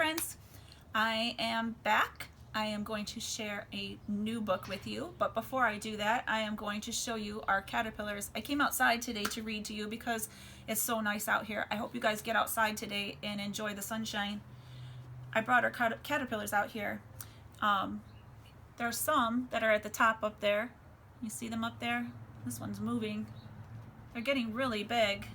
friends, I am back. I am going to share a new book with you, but before I do that, I am going to show you our caterpillars. I came outside today to read to you because it's so nice out here. I hope you guys get outside today and enjoy the sunshine. I brought our caterpillars out here. There are some that are at the top up there. You see them up there? This one's moving. They're getting really big.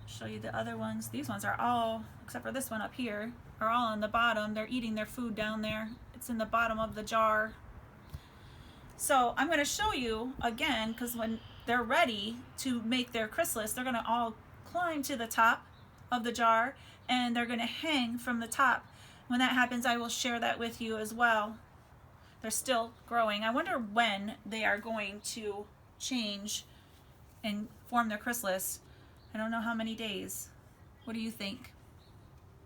Show you the other ones. These ones are all, except for this one up here, are all on the bottom. They're eating their food down there. It's in the bottom of the jar. So I'm going to show you again, because when they're ready to make their chrysalis, they're going to all climb to the top of the jar and they're going to hang from the top. When that happens, I will share that with you as well. They're still growing. I wonder when they are going to change and form their chrysalis. I don't know how many days. What do you think?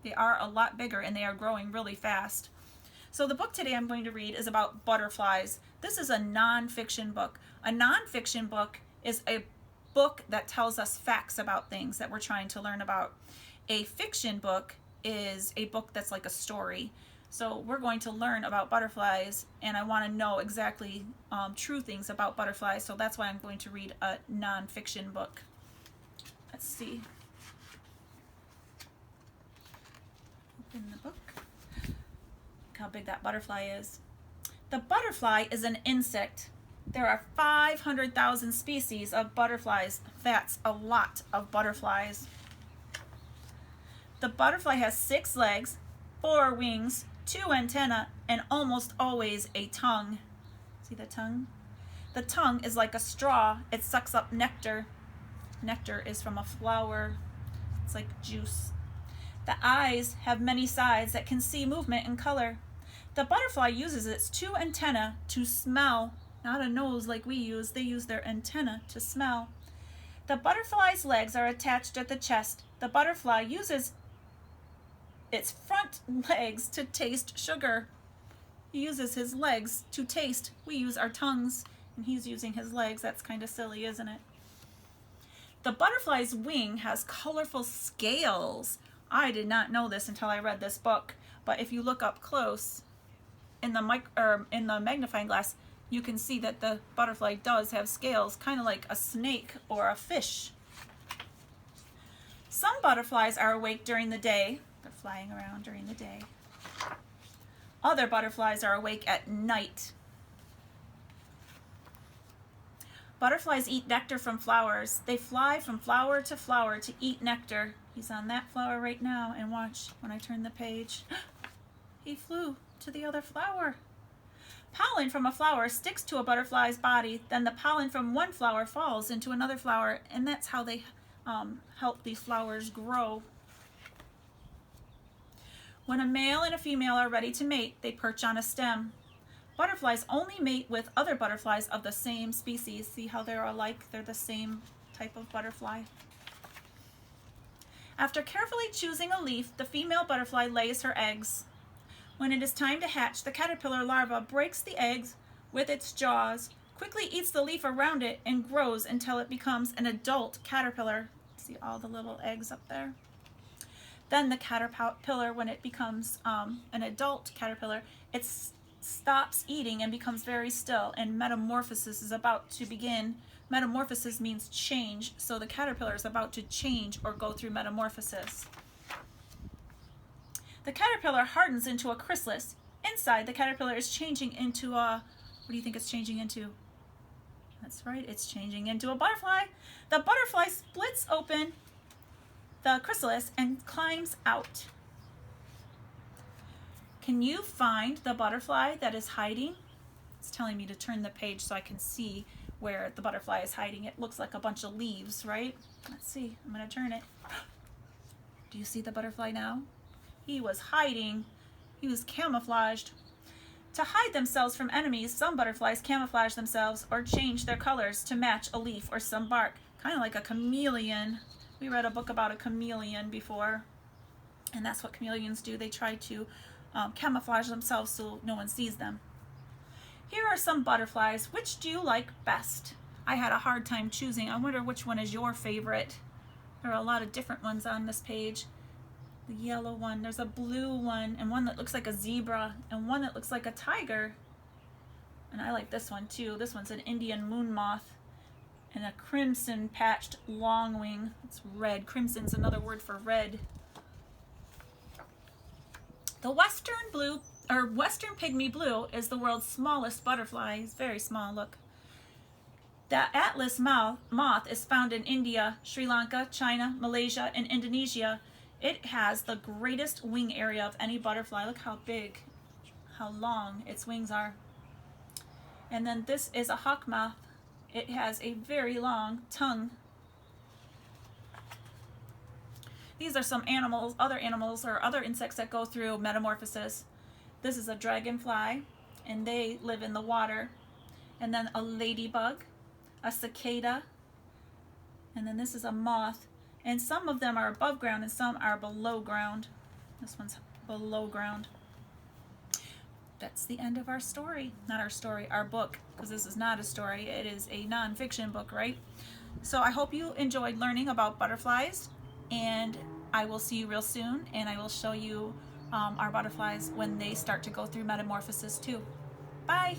They are a lot bigger and they are growing really fast. So the book today I'm going to read is about butterflies. This is a non-fiction book. A non-fiction book is a book that tells us facts about things that we're trying to learn about. A fiction book is a book that's like a story. So we're going to learn about butterflies, and I want to know exactly true things about butterflies, so that's why I'm going to read a non-fiction book. Let's see. Open the book. Look how big that butterfly is. The butterfly is an insect. There are 500,000 species of butterflies. That's a lot of butterflies. The butterfly has 6 legs, 4 wings, 2 antennae, and almost always a tongue. See the tongue? The tongue is like a straw. It sucks up nectar. Nectar is from a flower. It's like juice. The eyes have many sides that can see movement and color. The butterfly uses its 2 antennae to smell, not a nose like we use. They use their antenna to smell. The butterfly's legs are attached at the chest. The butterfly uses its front legs to taste sugar. He uses his legs to taste. We use our tongues, and he's using his legs. That's kind of silly, isn't it? The butterfly's wing has colorful scales. I did not know this until I read this book, but if you look up close in the magnifying glass, you can see that the butterfly does have scales, kind of like a snake or a fish. Some butterflies are awake during the day. They're flying around during the day. Other butterflies are awake at night. Butterflies eat nectar from flowers. They fly from flower to eat nectar. He's on that flower right now, and watch when I turn the page. He flew to the other flower. Pollen from a flower sticks to a butterfly's body. Then the pollen from one flower falls into another flower, and that's how they help these flowers grow. When a male and a female are ready to mate, they perch on a stem. Butterflies only mate with other butterflies of the same species. See how they're alike? They're the same type of butterfly. After carefully choosing a leaf, the female butterfly lays her eggs. When it is time to hatch, the caterpillar larva breaks the eggs with its jaws, quickly eats the leaf around it, and grows until it becomes an adult caterpillar. See all the little eggs up there? Then the caterpillar, when it becomes an adult caterpillar, it stops eating and becomes very still, and metamorphosis is about to begin. Metamorphosis means change, so the caterpillar is about to change or go through metamorphosis. The caterpillar hardens into a chrysalis. Inside, the caterpillar is changing into a, what do you think it's changing into? That's right, it's changing into a butterfly. The butterfly splits open the chrysalis and climbs out. Can you find the butterfly that is hiding? It's telling me to turn the page so I can see where the butterfly is hiding. It looks like a bunch of leaves, right? Let's see. I'm going to turn it. Do you see the butterfly now? He was hiding. He was camouflaged. To hide themselves from enemies, some butterflies camouflage themselves or change their colors to match a leaf or some bark, kind of like a chameleon. We read a book about a chameleon before, and that's what chameleons do. They try to camouflage themselves so no one sees them. Here are some butterflies. Which do you like best? I had a hard time choosing. I wonder which one is your favorite. There are a lot of different ones on this page. The yellow one. There's a blue one and one that looks like a zebra and one that looks like a tiger. And I like this one too. This one's an Indian moon moth and a crimson patched longwing. It's red. Crimson's another word for red. The western pygmy blue is the world's smallest butterfly. It's very small, look. The Atlas moth is found in India, Sri Lanka, China, Malaysia, and Indonesia. It has the greatest wing area of any butterfly. Look how big, how long its wings are. And then this is a hawk moth. It has a very long tongue. These are some animals, other insects that go through metamorphosis. This is a dragonfly, and they live in the water. And then a ladybug, a cicada, and then this is a moth. And some of them are above ground and some are below ground. This one's below ground. That's the end of our story. Not our story, our book, because this is not a story. It is a nonfiction book, right? So I hope you enjoyed learning about butterflies, and I will see you real soon, and I will show you our butterflies when they start to go through metamorphosis too. Bye!